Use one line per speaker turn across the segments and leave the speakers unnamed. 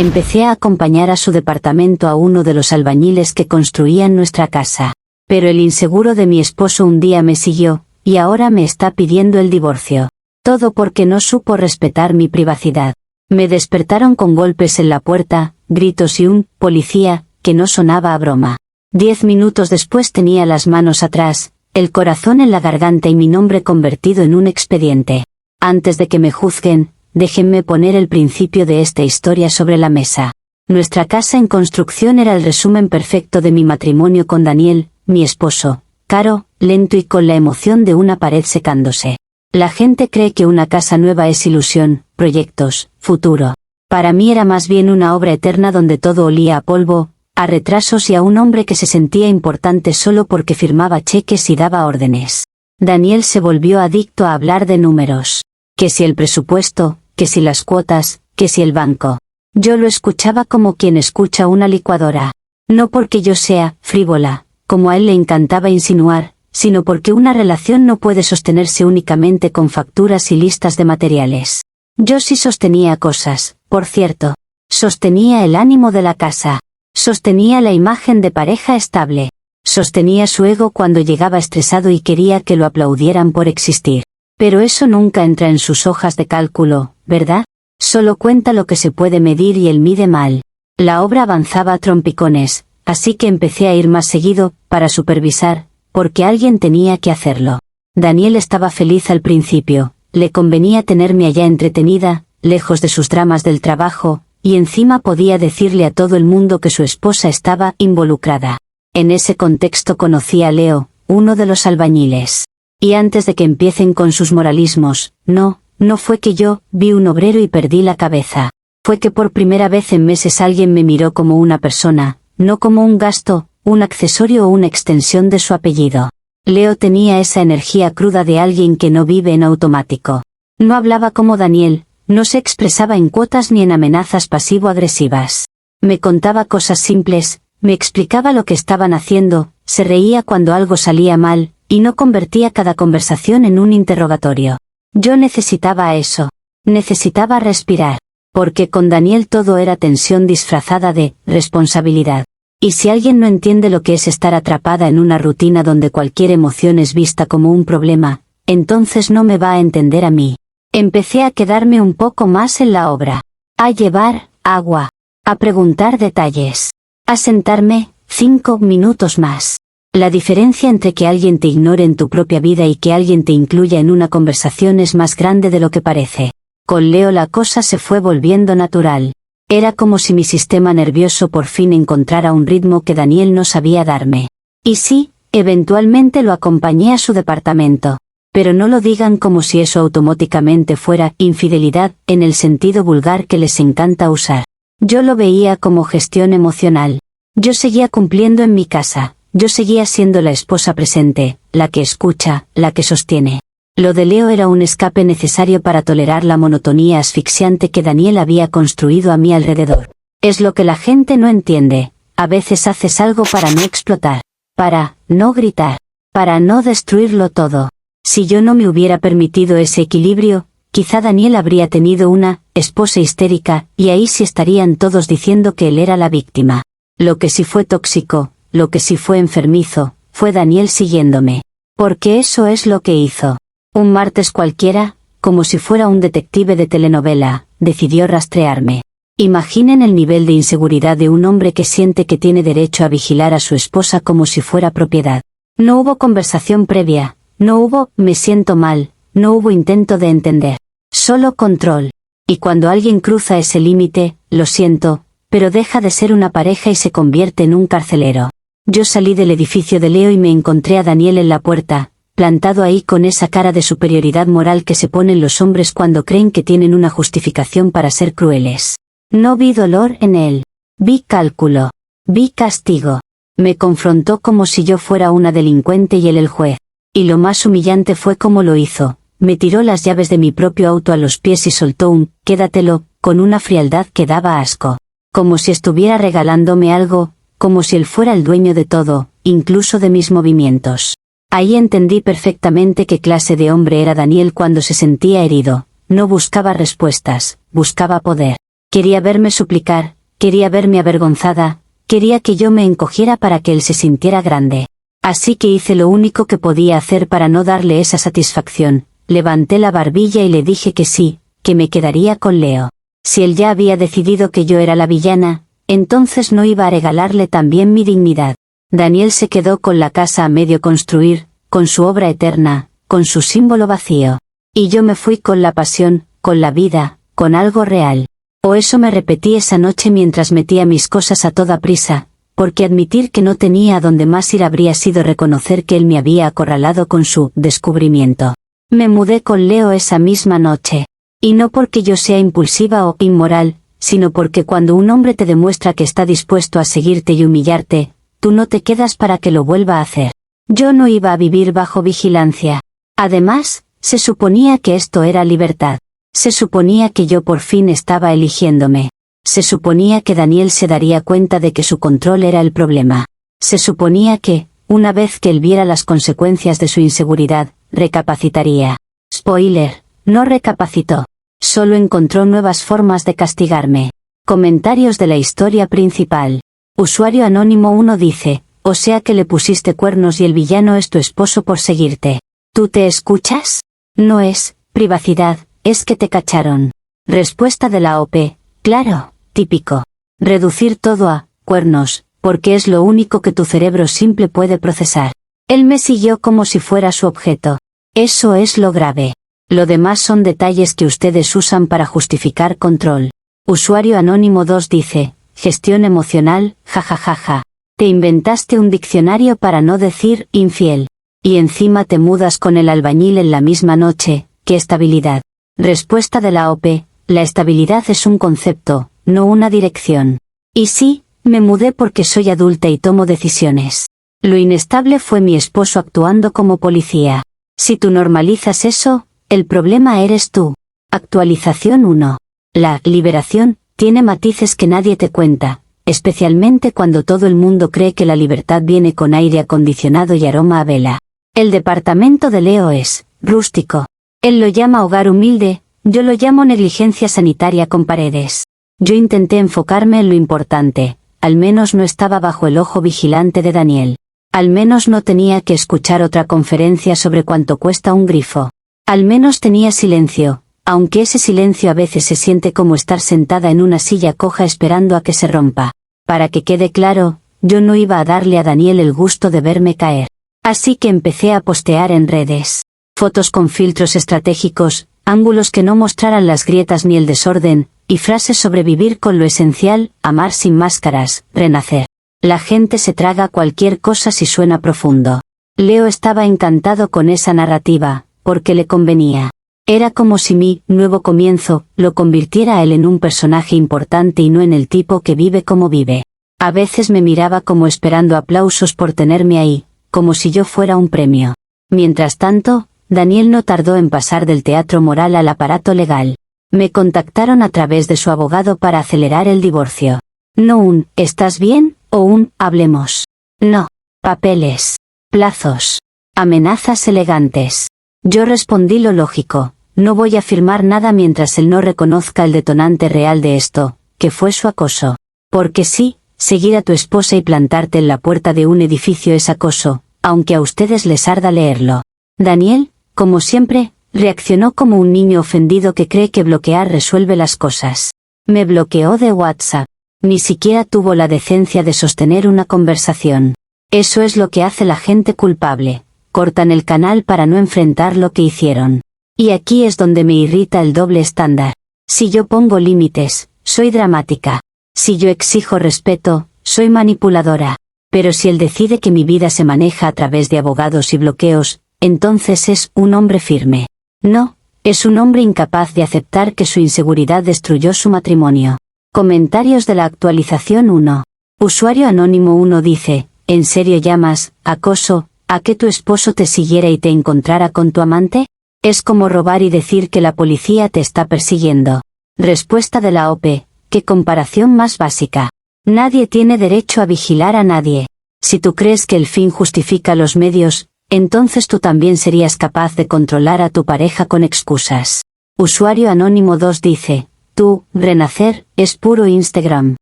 Empecé a acompañar a su departamento a uno de los albañiles que construían nuestra casa. Pero el inseguro de mi esposo un día me siguió, y ahora me está pidiendo el divorcio. Todo porque no supo respetar mi privacidad. Me despertaron con golpes en la puerta, gritos y un «policía», que no sonaba a broma. 10 minutos después tenía las manos atrás, el corazón en la garganta y mi nombre convertido en un expediente. Antes de que me juzguen, déjenme poner el principio de esta historia sobre la mesa. Nuestra casa en construcción era el resumen perfecto de mi matrimonio con Daniel, mi esposo, caro, lento y con la emoción de una pared secándose. La gente cree que una casa nueva es ilusión, proyectos, futuro. Para mí era más bien una obra eterna donde todo olía a polvo, a retrasos y a un hombre que se sentía importante solo porque firmaba cheques y daba órdenes. Daniel se volvió adicto a hablar de números. Que si el presupuesto, que si las cuotas, que si el banco. Yo lo escuchaba como quien escucha una licuadora. No porque yo sea frívola, como a él le encantaba insinuar, sino porque una relación no puede sostenerse únicamente con facturas y listas de materiales. Yo sí sostenía cosas, por cierto. Sostenía el ánimo de la casa. Sostenía la imagen de pareja estable. Sostenía su ego cuando llegaba estresado y quería que lo aplaudieran por existir. Pero eso nunca entra en sus hojas de cálculo, ¿verdad? Solo cuenta lo que se puede medir y él mide mal. La obra avanzaba a trompicones, así que empecé a ir más seguido, para supervisar, porque alguien tenía que hacerlo. Daniel estaba feliz al principio, le convenía tenerme allá entretenida, lejos de sus dramas del trabajo, y encima podía decirle a todo el mundo que su esposa estaba involucrada. En ese contexto conocí a Leo, uno de los albañiles. Y antes de que empiecen con sus moralismos, no fue que yo vi un obrero y perdí la cabeza. Fue que por primera vez en meses alguien me miró como una persona, no como un gasto, un accesorio o una extensión de su apellido. Leo tenía esa energía cruda de alguien que no vive en automático. No hablaba como Daniel, no se expresaba en cuotas ni en amenazas pasivo-agresivas. Me contaba cosas simples, me explicaba lo que estaban haciendo, se reía cuando algo salía mal, y no convertía cada conversación en un interrogatorio. Yo necesitaba eso. Necesitaba respirar. Porque con Daniel todo era tensión disfrazada de responsabilidad. Y si alguien no entiende lo que es estar atrapada en una rutina donde cualquier emoción es vista como un problema, entonces no me va a entender a mí. Empecé a quedarme un poco más en la obra. A llevar agua. A preguntar detalles. A sentarme 5 minutos más. La diferencia entre que alguien te ignore en tu propia vida y que alguien te incluya en una conversación es más grande de lo que parece. Con Leo la cosa se fue volviendo natural. Era como si mi sistema nervioso por fin encontrara un ritmo que Daniel no sabía darme. Y sí, eventualmente lo acompañé a su departamento. Pero no lo digan como si eso automáticamente fuera infidelidad, en el sentido vulgar que les encanta usar. Yo lo veía como gestión emocional. Yo seguía cumpliendo en mi casa. Yo seguía siendo la esposa presente, la que escucha, la que sostiene. Lo de Leo era un escape necesario para tolerar la monotonía asfixiante que Daniel había construido a mi alrededor. Es lo que la gente no entiende. A veces haces algo para no explotar, para no gritar, para no destruirlo todo. Si yo no me hubiera permitido ese equilibrio, quizá Daniel habría tenido una esposa histérica, y ahí sí estarían todos diciendo que él era la víctima. Lo que sí fue tóxico, lo que sí fue enfermizo, fue Daniel siguiéndome. Porque eso es lo que hizo. Un martes cualquiera, como si fuera un detective de telenovela, decidió rastrearme. Imaginen el nivel de inseguridad de un hombre que siente que tiene derecho a vigilar a su esposa como si fuera propiedad. No hubo conversación previa, no hubo «me siento mal», no hubo intento de entender. Solo control. Y cuando alguien cruza ese límite, lo siento, pero deja de ser una pareja y se convierte en un carcelero. Yo salí del edificio de Leo y me encontré a Daniel en la puerta, plantado ahí con esa cara de superioridad moral que se ponen los hombres cuando creen que tienen una justificación para ser crueles. No vi dolor en él. Vi cálculo. Vi castigo. Me confrontó como si yo fuera una delincuente y él el juez. Y lo más humillante fue cómo lo hizo. Me tiró las llaves de mi propio auto a los pies y soltó un «quédatelo», con una frialdad que daba asco. Como si estuviera regalándome algo, como si él fuera el dueño de todo, incluso de mis movimientos. Ahí entendí perfectamente qué clase de hombre era Daniel cuando se sentía herido. No buscaba respuestas, buscaba poder. Quería verme suplicar, quería verme avergonzada, quería que yo me encogiera para que él se sintiera grande. Así que hice lo único que podía hacer para no darle esa satisfacción, levanté la barbilla y le dije que sí, que me quedaría con Leo. Si él ya había decidido que yo era la villana, entonces no iba a regalarle también mi dignidad. Daniel se quedó con la casa a medio construir, con su obra eterna, con su símbolo vacío. Y yo me fui con la pasión, con la vida, con algo real. O eso me repetí esa noche mientras metía mis cosas a toda prisa, porque admitir que no tenía a dónde más ir habría sido reconocer que él me había acorralado con su descubrimiento. Me mudé con Leo esa misma noche. Y no porque yo sea impulsiva o inmoral, sino porque cuando un hombre te demuestra que está dispuesto a seguirte y humillarte, tú no te quedas para que lo vuelva a hacer. Yo no iba a vivir bajo vigilancia. Además, se suponía que esto era libertad. Se suponía que yo por fin estaba eligiéndome. Se suponía que Daniel se daría cuenta de que su control era el problema. Se suponía que, una vez que él viera las consecuencias de su inseguridad, recapacitaría. Spoiler, no recapacitó. Solo encontró nuevas formas de castigarme. Comentarios de la historia principal. Usuario anónimo 1 dice, o sea que le pusiste cuernos y el villano es tu esposo por seguirte. ¿Tú te escuchas? No es privacidad, es que te cacharon. Respuesta de la OP, claro, típico. Reducir todo a cuernos, porque es lo único que tu cerebro simple puede procesar. Él me siguió como si fuera su objeto. Eso es lo grave. Lo demás son detalles que ustedes usan para justificar control. Usuario anónimo 2 dice, gestión emocional, jajajaja. Te inventaste un diccionario para no decir infiel. Y encima te mudas con el albañil en la misma noche, ¿qué estabilidad? Respuesta de la OP, la estabilidad es un concepto, no una dirección. Y sí, me mudé porque soy adulta y tomo decisiones. Lo inestable fue mi esposo actuando como policía. Si tú normalizas eso, el problema eres tú. Actualización 1. La liberación tiene matices que nadie te cuenta, especialmente cuando todo el mundo cree que la libertad viene con aire acondicionado y aroma a vela. El departamento de Leo es rústico. Él lo llama hogar humilde, yo lo llamo negligencia sanitaria con paredes. Yo intenté enfocarme en lo importante, al menos no estaba bajo el ojo vigilante de Daniel. Al menos no tenía que escuchar otra conferencia sobre cuánto cuesta un grifo. Al menos tenía silencio, aunque ese silencio a veces se siente como estar sentada en una silla coja esperando a que se rompa. Para que quede claro, yo no iba a darle a Daniel el gusto de verme caer. Así que empecé a postear en redes. Fotos con filtros estratégicos, ángulos que no mostraran las grietas ni el desorden, y frases sobre vivir con lo esencial, amar sin máscaras, renacer. La gente se traga cualquier cosa si suena profundo. Leo estaba encantado con esa narrativa, porque le convenía. Era como si mi nuevo comienzo lo convirtiera a él en un personaje importante y no en el tipo que vive como vive. A veces me miraba como esperando aplausos por tenerme ahí, como si yo fuera un premio. Mientras tanto, Daniel no tardó en pasar del teatro moral al aparato legal. Me contactaron a través de su abogado para acelerar el divorcio. No un ¿estás bien? O un hablemos. No. Papeles. Plazos. Amenazas elegantes. Yo respondí lo lógico, no voy a firmar nada mientras él no reconozca el detonante real de esto, que fue su acoso. Porque sí, seguir a tu esposa y plantarte en la puerta de un edificio es acoso, aunque a ustedes les arda leerlo. Daniel, como siempre, reaccionó como un niño ofendido que cree que bloquear resuelve las cosas. Me bloqueó de WhatsApp. Ni siquiera tuvo la decencia de sostener una conversación. Eso es lo que hace la gente culpable. Cortan el canal para no enfrentar lo que hicieron. Y aquí es donde me irrita el doble estándar. Si yo pongo límites, soy dramática. Si yo exijo respeto, soy manipuladora. Pero si él decide que mi vida se maneja a través de abogados y bloqueos, entonces es un hombre firme. No, es un hombre incapaz de aceptar que su inseguridad destruyó su matrimonio. Comentarios de la actualización 1. Usuario anónimo 1 dice, ¿en serio llamas acoso a que tu esposo te siguiera y te encontrara con tu amante? Es como robar y decir que la policía te está persiguiendo. Respuesta de la OP, ¿qué comparación más básica? Nadie tiene derecho a vigilar a nadie. Si tú crees que el fin justifica los medios, entonces tú también serías capaz de controlar a tu pareja con excusas. Usuario anónimo 2 dice, Tú, renacer, es puro Instagram.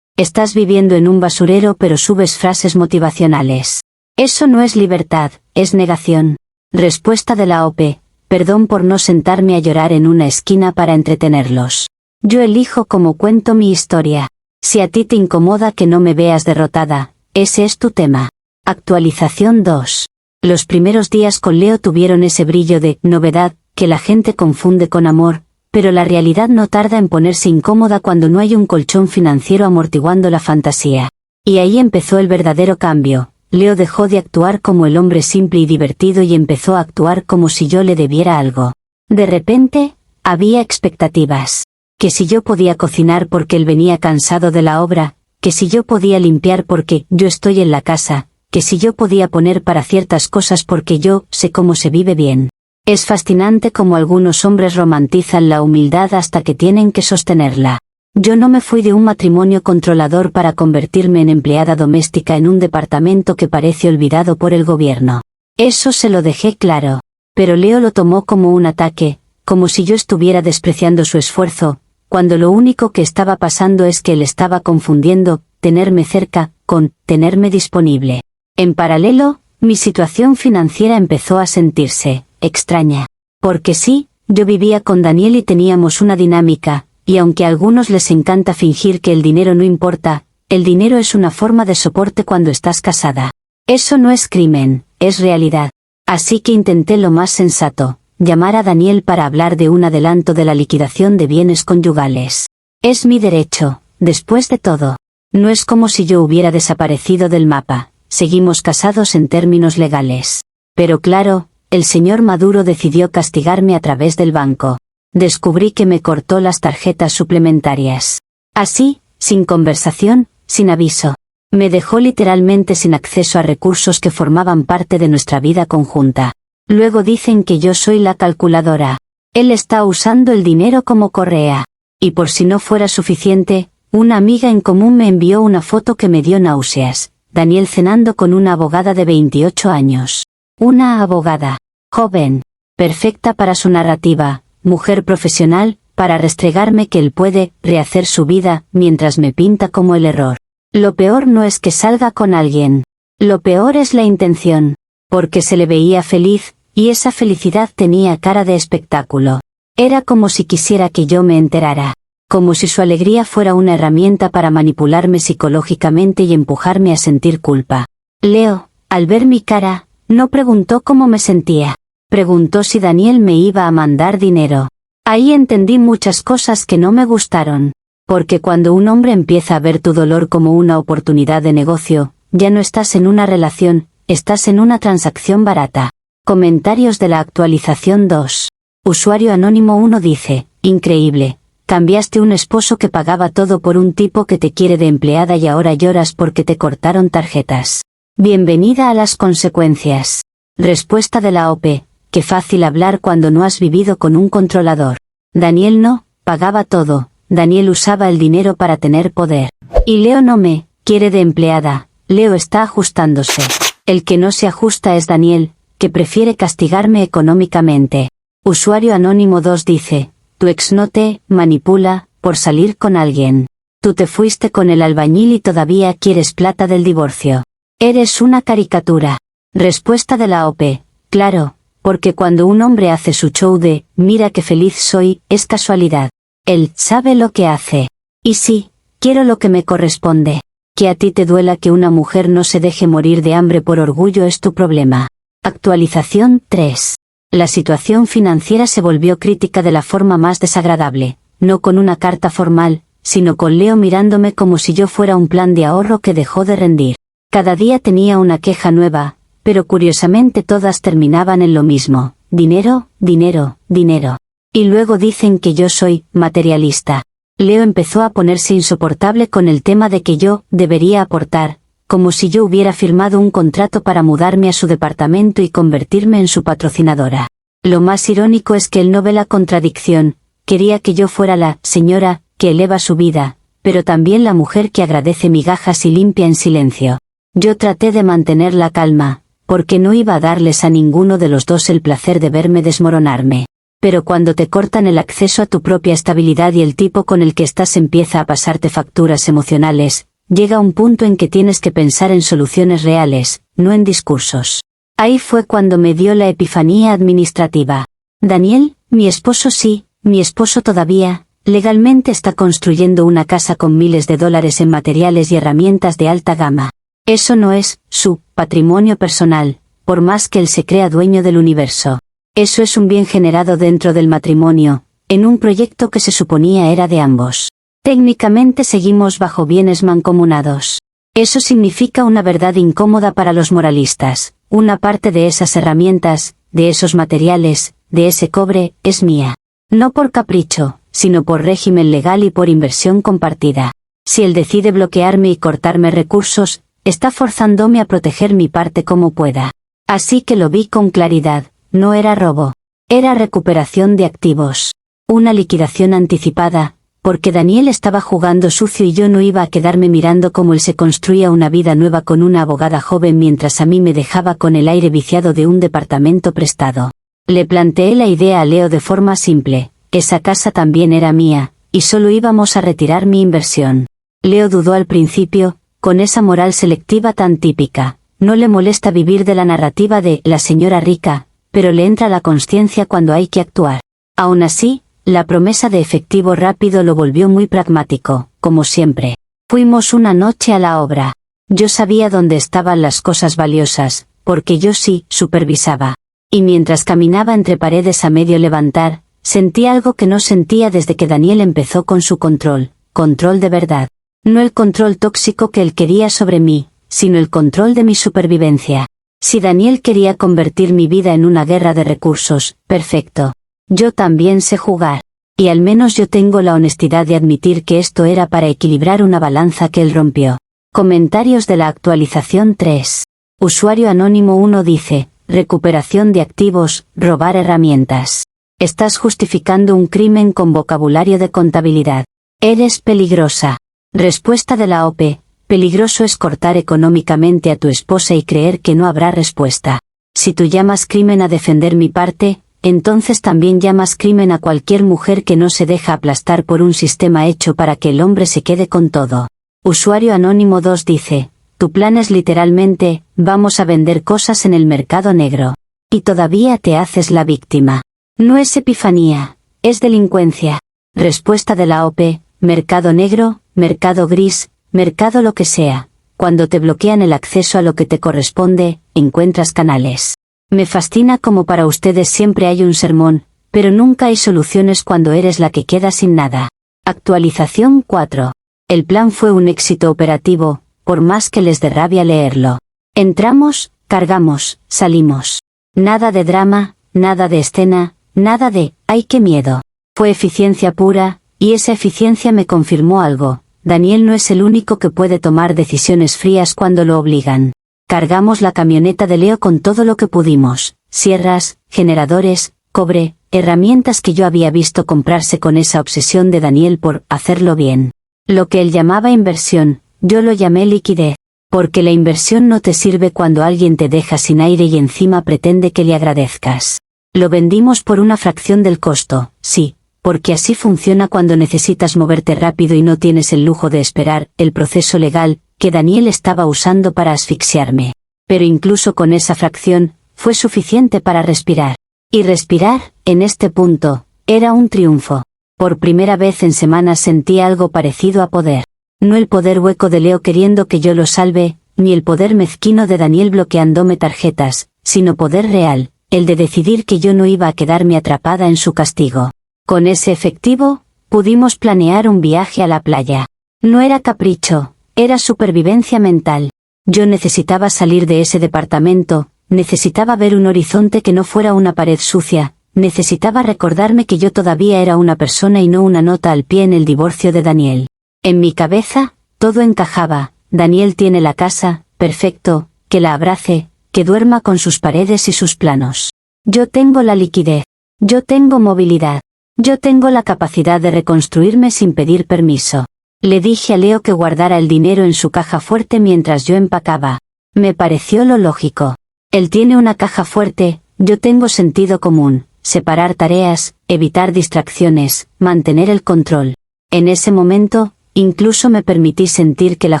Estás viviendo en un basurero pero subes frases motivacionales. Eso no es libertad, es negación. Respuesta de la OP. Perdón por no sentarme a llorar en una esquina para entretenerlos. Yo elijo cómo cuento mi historia. Si a ti te incomoda que no me veas derrotada, ese es tu tema. Actualización 2. Los primeros días con Leo tuvieron ese brillo de novedad que la gente confunde con amor, pero la realidad no tarda en ponerse incómoda cuando no hay un colchón financiero amortiguando la fantasía. Y ahí empezó el verdadero cambio. Leo dejó de actuar como el hombre simple y divertido y empezó a actuar como si yo le debiera algo. De repente, había expectativas. Que si yo podía cocinar porque él venía cansado de la obra, que si yo podía limpiar porque yo estoy en la casa, que si yo podía poner para ciertas cosas porque yo sé cómo se vive bien. Es fascinante cómo algunos hombres romantizan la humildad hasta que tienen que sostenerla. Yo no me fui de un matrimonio controlador para convertirme en empleada doméstica en un departamento que parece olvidado por el gobierno. Eso se lo dejé claro. Pero Leo lo tomó como un ataque, como si yo estuviera despreciando su esfuerzo, cuando lo único que estaba pasando es que él estaba confundiendo tenerme cerca con tenerme disponible. En paralelo, mi situación financiera empezó a sentirse extraña. Porque sí, yo vivía con Daniel y teníamos una dinámica, y aunque a algunos les encanta fingir que el dinero no importa, el dinero es una forma de soporte cuando estás casada. Eso no es crimen, es realidad. Así que intenté lo más sensato, llamar a Daniel para hablar de un adelanto de la liquidación de bienes conyugales. Es mi derecho, después de todo. No es como si yo hubiera desaparecido del mapa, seguimos casados en términos legales. Pero claro, el señor Maduro decidió castigarme a través del banco. Descubrí que me cortó las tarjetas suplementarias. Así, sin conversación, sin aviso. Me dejó literalmente sin acceso a recursos que formaban parte de nuestra vida conjunta. Luego dicen que yo soy la calculadora. Él está usando el dinero como correa. Y por si no fuera suficiente, una amiga en común me envió una foto que me dio náuseas. Daniel cenando con una abogada de 28 años. Una abogada. Joven. Perfecta para su narrativa. Mujer profesional, para restregarme que él puede rehacer su vida, mientras me pinta como el error. Lo peor no es que salga con alguien. Lo peor es la intención. Porque se le veía feliz, y esa felicidad tenía cara de espectáculo. Era como si quisiera que yo me enterara. Como si su alegría fuera una herramienta para manipularme psicológicamente y empujarme a sentir culpa. Leo, al ver mi cara, no preguntó cómo me sentía. Preguntó si Daniel me iba a mandar dinero. Ahí entendí muchas cosas que no me gustaron. Porque cuando un hombre empieza a ver tu dolor como una oportunidad de negocio, ya no estás en una relación, estás en una transacción barata. Comentarios de la actualización 2. Usuario anónimo 1 dice, increíble, cambiaste un esposo que pagaba todo por un tipo que te quiere de empleada y ahora lloras porque te cortaron tarjetas. Bienvenida a las consecuencias. Respuesta de la OP. Qué fácil hablar cuando no has vivido con un controlador. Daniel no, pagaba todo. Daniel usaba el dinero para tener poder. Y Leo no me quiere de empleada. Leo está ajustándose. El que no se ajusta es Daniel, que prefiere castigarme económicamente. Usuario anónimo 2 dice, tu ex no te manipula por salir con alguien. Tú te fuiste con el albañil y todavía quieres plata del divorcio. Eres una caricatura. Respuesta de la OP. Claro. Porque cuando un hombre hace su show de, mira qué feliz soy, es casualidad. Él sabe lo que hace. Y sí, quiero lo que me corresponde. Que a ti te duela que una mujer no se deje morir de hambre por orgullo es tu problema. Actualización 3. La situación financiera se volvió crítica de la forma más desagradable, no con una carta formal, sino con Leo mirándome como si yo fuera un plan de ahorro que dejó de rendir. Cada día tenía una queja nueva, pero curiosamente todas terminaban en lo mismo, dinero, dinero, dinero. Y luego dicen que yo soy materialista. Leo empezó a ponerse insoportable con el tema de que yo debería aportar, como si yo hubiera firmado un contrato para mudarme a su departamento y convertirme en su patrocinadora. Lo más irónico es que él no ve la contradicción, quería que yo fuera la señora que eleva su vida, pero también la mujer que agradece migajas y limpia en silencio. Yo traté de mantener la calma, porque no iba a darles a ninguno de los dos el placer de verme desmoronarme. pero cuando te cortan el acceso a tu propia estabilidad y el tipo con el que estás empieza a pasarte facturas emocionales, llega un punto en que tienes que pensar en soluciones reales, no en discursos. Ahí fue cuando me dio la epifanía administrativa. Daniel, mi esposo sí, mi esposo todavía, legalmente está construyendo una casa con miles de dólares en materiales y herramientas de alta gama. Eso no es su patrimonio personal, por más que él se crea dueño del universo. Eso es un bien generado dentro del matrimonio, en un proyecto que se suponía era de ambos. Técnicamente seguimos bajo bienes mancomunados. Eso significa una verdad incómoda para los moralistas. Una parte de esas herramientas, de esos materiales, de ese cobre, es mía. No por capricho, sino por régimen legal y por inversión compartida. Si él decide bloquearme y cortarme recursos, está forzándome a proteger mi parte como pueda. Así que lo vi con claridad, no era robo. Era recuperación de activos. Una liquidación anticipada, porque Daniel estaba jugando sucio y yo no iba a quedarme mirando cómo él se construía una vida nueva con una abogada joven mientras a mí me dejaba con el aire viciado de un departamento prestado. Le planteé la idea a Leo de forma simple, esa casa también era mía, y solo íbamos a retirar mi inversión. Leo dudó al principio, con esa moral selectiva tan típica, no le molesta vivir de la narrativa de la señora rica, pero le entra la consciencia cuando hay que actuar. Aún así, la promesa de efectivo rápido lo volvió muy pragmático, como siempre. Fuimos una noche a la obra. Yo sabía dónde estaban las cosas valiosas, porque yo sí supervisaba. Y mientras caminaba entre paredes a medio levantar, sentí algo que no sentía desde que Daniel empezó con su control de verdad. No el control tóxico que él quería sobre mí, sino el control de mi supervivencia. Si Daniel quería convertir mi vida en una guerra de recursos, perfecto. Yo también sé jugar. Y al menos yo tengo la honestidad de admitir que esto era para equilibrar una balanza que él rompió. Comentarios de la actualización 3. Usuario anónimo 1 dice, recuperación de activos, robar herramientas. Estás justificando un crimen con vocabulario de contabilidad. Eres peligrosa. Respuesta de la OP. Peligroso es cortar económicamente a tu esposa y creer que no habrá respuesta. Si tú llamas crimen a defender mi parte, entonces también llamas crimen a cualquier mujer que no se deja aplastar por un sistema hecho para que el hombre se quede con todo. Usuario anónimo 2 dice, tu plan es literalmente, vamos a vender cosas en el mercado negro. Y todavía te haces la víctima. No es epifanía, es delincuencia. Respuesta de la OP, mercado negro, mercado gris, mercado lo que sea. Cuando te bloquean el acceso a lo que te corresponde, encuentras canales. Me fascina como para ustedes siempre hay un sermón, pero nunca hay soluciones cuando eres la que queda sin nada. Actualización 4. El plan fue un éxito operativo, por más que les dé rabia leerlo. Entramos, cargamos, salimos. Nada de drama, nada de escena, nada de, ¡ay qué miedo! Fue eficiencia pura, y esa eficiencia me confirmó algo. Daniel no es el único que puede tomar decisiones frías cuando lo obligan. Cargamos la camioneta de Leo con todo lo que pudimos, sierras, generadores, cobre, herramientas que yo había visto comprarse con esa obsesión de Daniel por hacerlo bien. Lo que él llamaba inversión, yo lo llamé liquidez, porque la inversión no te sirve cuando alguien te deja sin aire y encima pretende que le agradezcas. Lo vendimos por una fracción del costo, sí, porque así funciona cuando necesitas moverte rápido y no tienes el lujo de esperar el proceso legal que Daniel estaba usando para asfixiarme. Pero incluso con esa fracción, fue suficiente para respirar. Y respirar, en este punto, era un triunfo. Por primera vez en semanas sentí algo parecido a poder. No el poder hueco de Leo queriendo que yo lo salve, ni el poder mezquino de Daniel bloqueándome tarjetas, sino poder real, el de decidir que yo no iba a quedarme atrapada en su castigo. Con ese efectivo, pudimos planear un viaje a la playa. No era capricho, era supervivencia mental. Yo necesitaba salir de ese departamento, necesitaba ver un horizonte que no fuera una pared sucia, necesitaba recordarme que yo todavía era una persona y no una nota al pie en el divorcio de Daniel. En mi cabeza, todo encajaba, Daniel tiene la casa, perfecto, que la abrace, que duerma con sus paredes y sus planos. Yo tengo la liquidez, yo tengo movilidad, yo tengo la capacidad de reconstruirme sin pedir permiso. Le dije a Leo que guardara el dinero en su caja fuerte mientras yo empacaba. Me pareció lo lógico. Él tiene una caja fuerte, yo tengo sentido común. separar tareas, evitar distracciones, mantener el control. En ese momento, incluso me permití sentir que la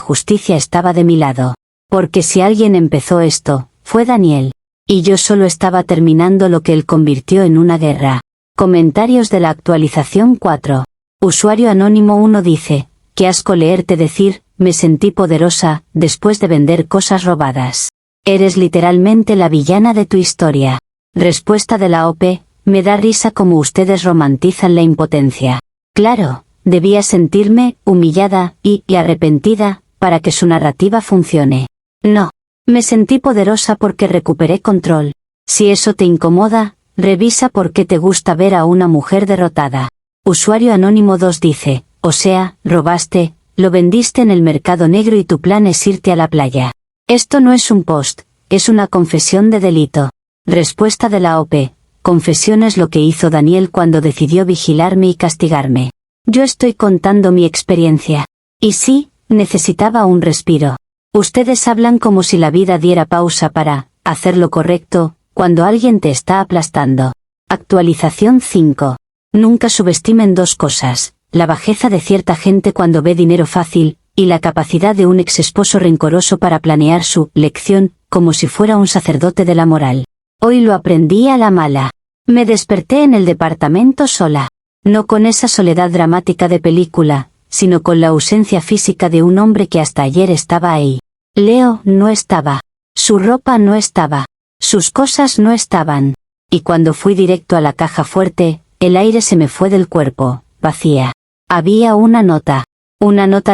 justicia estaba de mi lado. Porque si alguien empezó esto, fue Daniel. Y yo solo estaba terminando lo que él convirtió en una guerra. Comentarios de la actualización 4. Usuario anónimo 1 dice, qué asco leerte decir, me sentí poderosa, después de vender cosas robadas. Eres literalmente la villana de tu historia. Respuesta de la OP, me da risa como ustedes romantizan la impotencia. Claro, debía sentirme humillada y arrepentida, para que su narrativa funcione. No. Me sentí poderosa porque recuperé control. Si eso te incomoda, revisa por qué te gusta ver a una mujer derrotada. Usuario anónimo 2 dice, o sea, robaste, lo vendiste en el mercado negro y tu plan es irte a la playa. Esto no es un post, es una confesión de delito. Respuesta de la OP, confesión es lo que hizo Daniel cuando decidió vigilarme y castigarme. Yo estoy contando mi experiencia. Y sí, necesitaba un respiro. Ustedes hablan como si la vida diera pausa para hacer lo correcto, cuando alguien te está aplastando. Actualización 5. Nunca subestimen dos cosas, la bajeza de cierta gente cuando ve dinero fácil, y la capacidad de un ex esposo rencoroso para planear su lección, como si fuera un sacerdote de la moral. Hoy lo aprendí a la mala. Me desperté en el departamento sola. No con esa soledad dramática de película, sino con la ausencia física de un hombre que hasta ayer estaba ahí. Leo no estaba. Su ropa no estaba. Sus cosas no estaban. Y cuando fui directo a la caja fuerte, el aire se me fue del cuerpo, vacía. Había una nota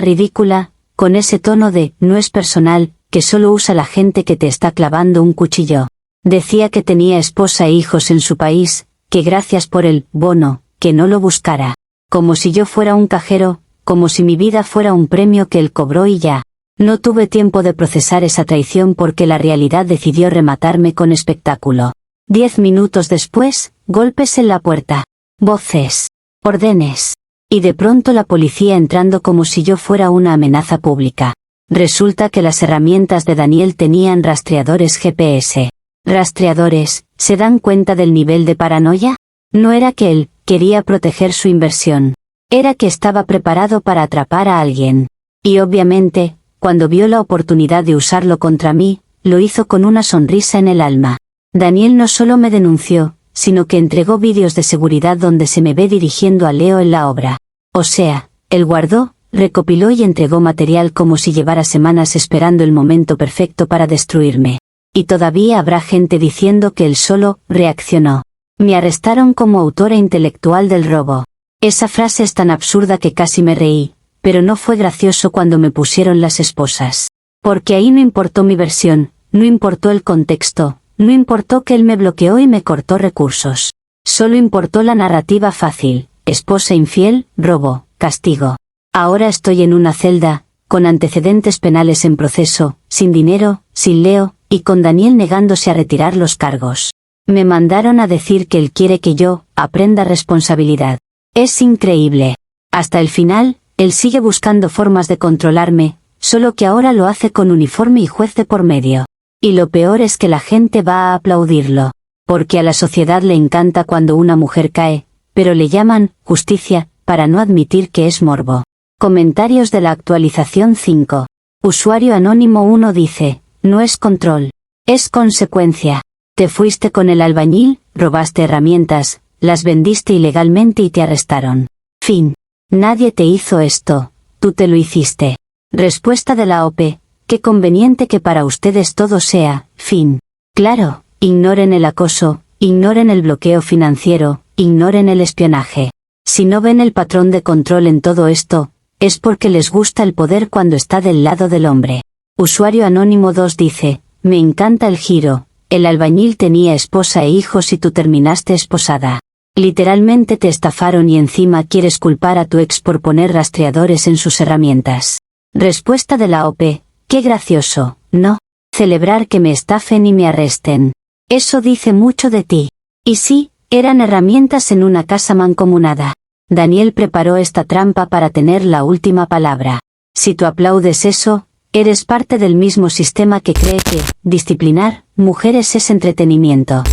ridícula, con ese tono de, no es personal, que solo usa la gente que te está clavando un cuchillo. Decía que tenía esposa e hijos en su país, que gracias por el bono, que no lo buscara. Como si yo fuera un cajero, como si mi vida fuera un premio que él cobró y ya. No tuve tiempo de procesar esa traición porque la realidad decidió rematarme con espectáculo. 10 minutos después, golpes en la puerta. Voces. Órdenes. Y de pronto la policía entrando como si yo fuera una amenaza pública. Resulta que las herramientas de Daniel tenían rastreadores GPS. ¿Rastreadores? ¿Se dan cuenta del nivel de paranoia? No era que él quería proteger su inversión. Era que estaba preparado para atrapar a alguien. Y obviamente, cuando vio la oportunidad de usarlo contra mí, lo hizo con una sonrisa en el alma. Daniel no solo me denunció, sino que entregó vídeos de seguridad donde se me ve dirigiendo a Leo en la obra. O sea, él guardó, recopiló y entregó material como si llevara semanas esperando el momento perfecto para destruirme. Y todavía habrá gente diciendo que él solo reaccionó. Me arrestaron como autora intelectual del robo. Esa frase es tan absurda que casi me reí, pero no fue gracioso cuando me pusieron las esposas. Porque ahí no importó mi versión, no importó el contexto, no importó que él me bloqueó y me cortó recursos. Solo importó la narrativa fácil, esposa infiel, robo, castigo. Ahora estoy en una celda, con antecedentes penales en proceso, sin dinero, sin Leo, y con Daniel negándose a retirar los cargos. Me mandaron a decir que él quiere que yo aprenda responsabilidad. Es increíble. Hasta el final, él sigue buscando formas de controlarme, solo que ahora lo hace con uniforme y juez de por medio. Y lo peor es que la gente va a aplaudirlo. Porque a la sociedad le encanta cuando una mujer cae, pero le llaman justicia, para no admitir que es morbo. Comentarios de la actualización 5. Usuario anónimo 1 dice, no es control, es consecuencia. Te fuiste con el albañil, robaste herramientas, las vendiste ilegalmente y te arrestaron. Fin. Nadie te hizo esto, tú te lo hiciste. Respuesta de la OP, qué conveniente que para ustedes todo sea, fin. Claro, ignoren el acoso, ignoren el bloqueo financiero, ignoren el espionaje. Si no ven el patrón de control en todo esto, es porque les gusta el poder cuando está del lado del hombre. Usuario anónimo 2 dice, me encanta el giro, el albañil tenía esposa e hijos y tú terminaste esposada. Literalmente te estafaron y encima quieres culpar a tu ex por poner rastreadores en sus herramientas. Respuesta de la OP, qué gracioso, ¿no? Celebrar que me estafen y me arresten. Eso dice mucho de ti. Y sí, eran herramientas en una casa mancomunada. Daniel preparó esta trampa para tener la última palabra. Si tú aplaudes eso, eres parte del mismo sistema que cree que disciplinar mujeres es entretenimiento.